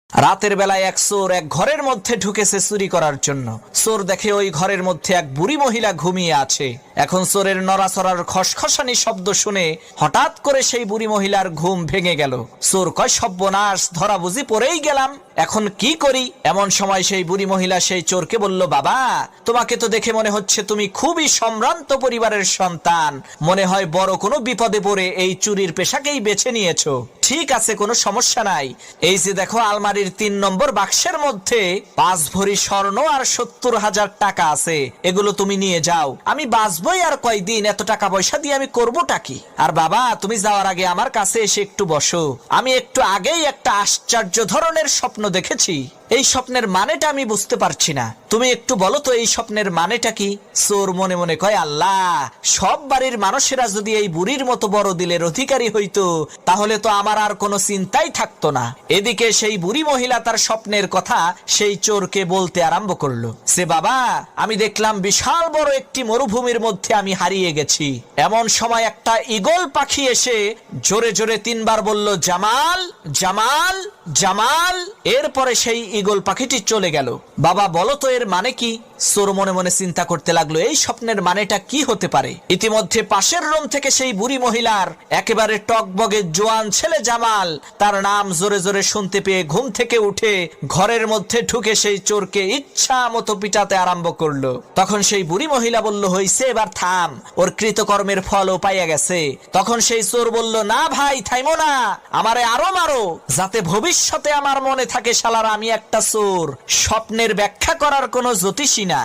রাতের বেলায় এক চোর এক ঘরের মধ্যে ঢুকেছে চুরি করার জন্য। চোর দেখে ওই ঘরের মধ্যে এক বুড়ি মহিলা ঘুমিয়ে আছে। এখন চোরের নড়াচড়ার খসখসানি শব্দ শুনে হঠাৎ করে সেই বুড়ি মহিলার ঘুম ভেঙে গেল। চোর কয়, সর্বনাশ, ধরা বুঝি পড়েই গেলাম, এখন কি করি? এমন সময় সেই বুড়ি মহিলা সেই চোরকে বলল, বাবা, তোমাকে তো দেখে মনে হচ্ছে তুমি খুবই সম্ভ্রান্ত পরিবারের সন্তান, মনে হয় বড় কোনো বিপদে পড়ে এই চুরির পেশাকেই বেছে নিয়েছো। ঠিক আছে, কোনো সমস্যা নাই, এই যে দেখো আলমারির 3 নম্বর বাক্সের মধ্যে 5 ভরি স্বর্ণ আর 70,000 টাকা আছে, এগুলো তুমি নিয়ে যাও। আমি বাঁচবই আর কয়দিন, এত টাকা পয়সা দিয়ে আমি করবোটা কি? আর বাবা, তুমি যাওয়ার আগে আমার কাছে এসে একটু বসো, আমি একটু আগেই একটা আশ্চর্য ধরনের স্বপ্ন দেখেছি। এই স্বপ্নের মানেটা আমি বুঝতে পারছি না, তুমি একটু বলো তো এই স্বপ্নের মানেটা কি? চোর মনে মনে কয়, আল্লাহ, সব বাড়ির মানুষেরা যদি এই বুড়ির মতো বড় দিলের অধিকারী হইতো তাহলে তো আমার আর কোনো চিন্তাই থাকতো না। এদিকে সেই বুড়ি মহিলা তার স্বপ্নের কথা সেই চোরকে বলতে আরম্ভ করলো। সে, বাবা, আমি দেখলাম বিশাল বড় একটি মরুভূমির মধ্যে আমি হারিয়ে গেছি। এমন সময় একটা ঈগল পাখি এসে জোরে জোরে 3 বার বলল, জামাল, জামাল, জামাল। এরপরে সেই ঈগল পাখিটি চলে গেল। বাবা, বলো তো এর মানে কি? চোর মনে মনে চিন্তা করতে লাগলো, এই স্বপ্নের মানেটা কি হতে পারে? ইতিমধ্যে পাশের রুম থেকে সেই বুড়ি মহিলার একেবারে টকবগে জোয়ান ছেলে জামাল তার নাম জোরে জোরে শুনতে পেয়ে ঘুম থেকে উঠে ঘরের মধ্যে ঢুকে সেই চোরকে ইচ্ছা মতো পিটাতে আরম্ভ করলো। তখন সেই বুড়ি মহিলা বলল, হইছে, এবার থাম, ওর কৃতকর্মের ফলও পাইয়া গেছে। তখন সেই চোর বলল, না ভাই, থাইমো না, আমারে আরো মারো, যাতে ভবিষ্যতে আমার মনে থাকে শালার আমি একটা চোর, স্বপ্নের ব্যাখ্যা করার কোনো জ্যোতিষী না।